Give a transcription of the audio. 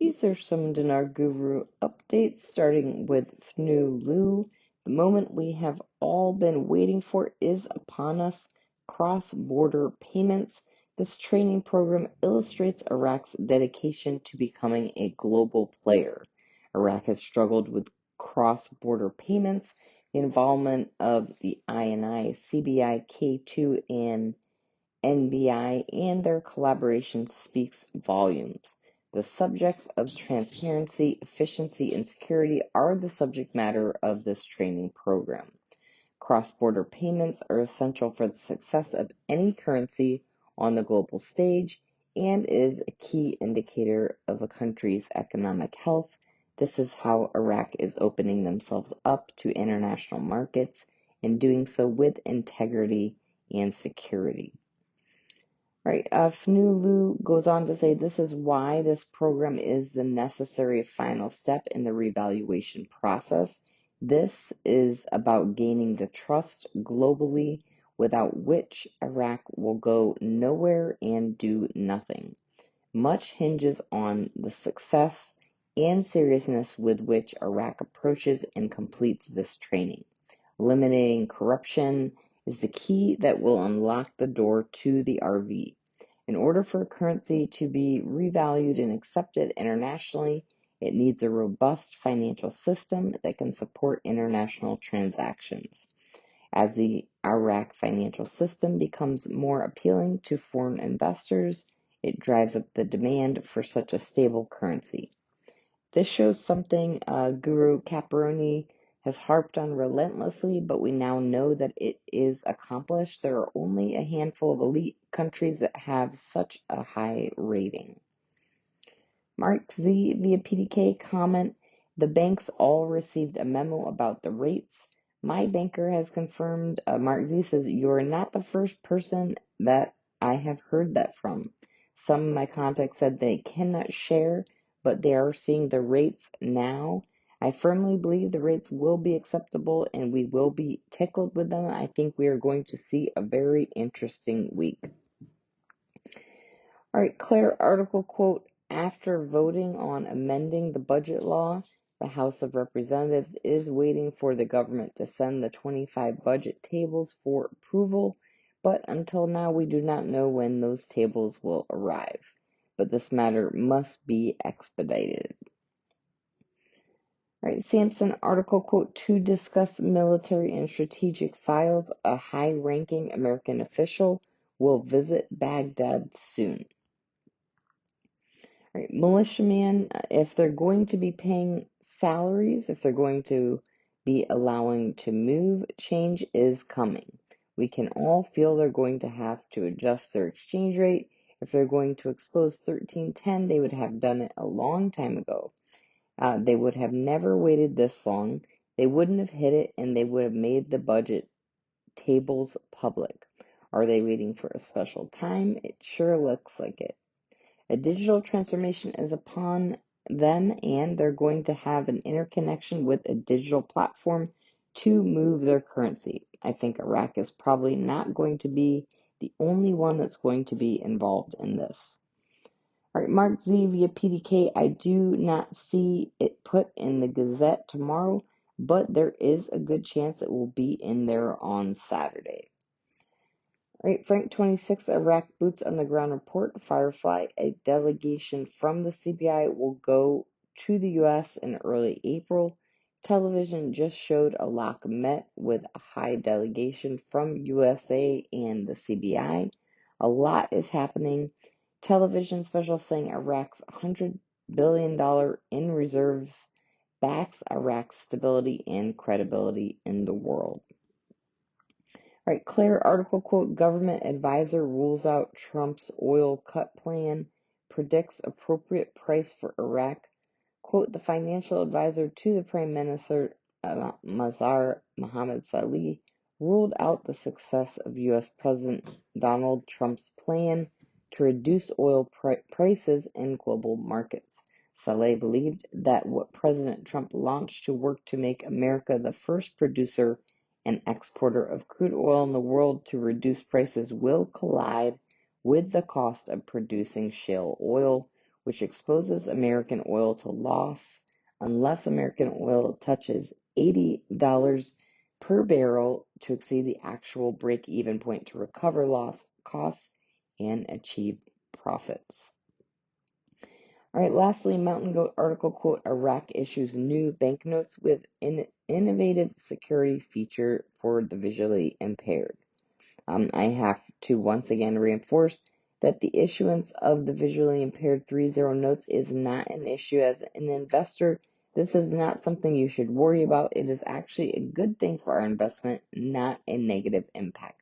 These are some Dinar Guru updates, starting with FNU-LU. The moment we have all been waiting for is upon us: cross-border payments. This training program illustrates Iraq's dedication to becoming a global player. Iraq has struggled with cross-border payments. The involvement of the INI, CBI, K2, and NBI and their collaboration speaks volumes. The subjects of transparency, efficiency, and security are the subject matter of this training program. Cross-border payments are essential for the success of any currency on the global stage and is a key indicator of a country's economic health. This is how Iraq is opening themselves up to international markets and doing so with integrity and security. Right. FNU-LU goes on to say this is why this program is the necessary final step in the revaluation process. This is about gaining the trust globally, without which Iraq will go nowhere and do nothing. Much hinges on the success and seriousness with which Iraq approaches and completes this training. Eliminating corruption is the key that will unlock the door to the RV. In order for a currency to be revalued and accepted internationally, it needs a robust financial system that can support international transactions. As the Iraq financial system becomes more appealing to foreign investors, it drives up the demand for such a stable currency. This shows something Guru Caparoni has harped on relentlessly, but we now know that it is accomplished. There are only a handful of elite countries that have such a high rating. Mark Z via PDK comment, the banks all received a memo about the rates. My banker has confirmed. Mark Z says, you're not the first person that I have heard that from. Some of my contacts said they cannot share, but they are seeing the rates now. I firmly believe the rates will be acceptable and we will be tickled with them. I think we are going to see a very interesting week. All right, Claire article quote, after voting on amending the budget law, the House of Representatives is waiting for the government to send the 25 budget tables for approval, but until now we do not know when those tables will arrive. But this matter must be expedited. All right, Sampson article quote, to discuss military and strategic files, a high-ranking American official will visit Baghdad soon. All right, militiaman, if they're going to be paying salaries, if they're going to be allowing to move, change is coming. We can all feel they're going to have to adjust their exchange rate. If they're going to expose 1310, they would have done it a long time ago. They would have never waited this long. They wouldn't have hit it, and they would have made the budget tables public. Are they waiting for a special time? It sure looks like it. A digital transformation is upon them, and they're going to have an interconnection with a digital platform to move their currency. I think Iraq is probably not going to be the only one that's going to be involved in this. All right, Mark Z via PDK, I do not see it put in the Gazette tomorrow, but there is a good chance it will be in there on Saturday. All right, Frank 26, Iraq Boots on the Ground report, Firefly, a delegation from the CBI will go to the U.S. in early April. Television just showed Alak met with a high delegation from USA and the CBI. A lot is happening. Television special saying Iraq's $100 billion in reserves backs Iraq's stability and credibility in the world. All right, Claire article quote, government advisor rules out Trump's oil cut plan, predicts appropriate price for Iraq. Quote, the financial advisor to the Prime Minister, Mazar Mohammed Saleh, ruled out the success of U.S. President Donald Trump's plan to reduce oil prices in global markets. Saleh believed that what President Trump launched to work to make America the first producer and exporter of crude oil in the world to reduce prices will collide with the cost of producing shale oil, which exposes American oil to loss unless American oil touches $80 per barrel to exceed the actual break-even point to recover lost costs and achieve profits. All right, lastly, Mountain Goat article quote, Iraq issues new banknotes with an innovative security feature for the visually impaired. I have to once again reinforce that the issuance of the visually impaired 3-0 notes is not an issue. As an investor, this is not something you should worry about. It is actually a good thing for our investment, not a negative impact.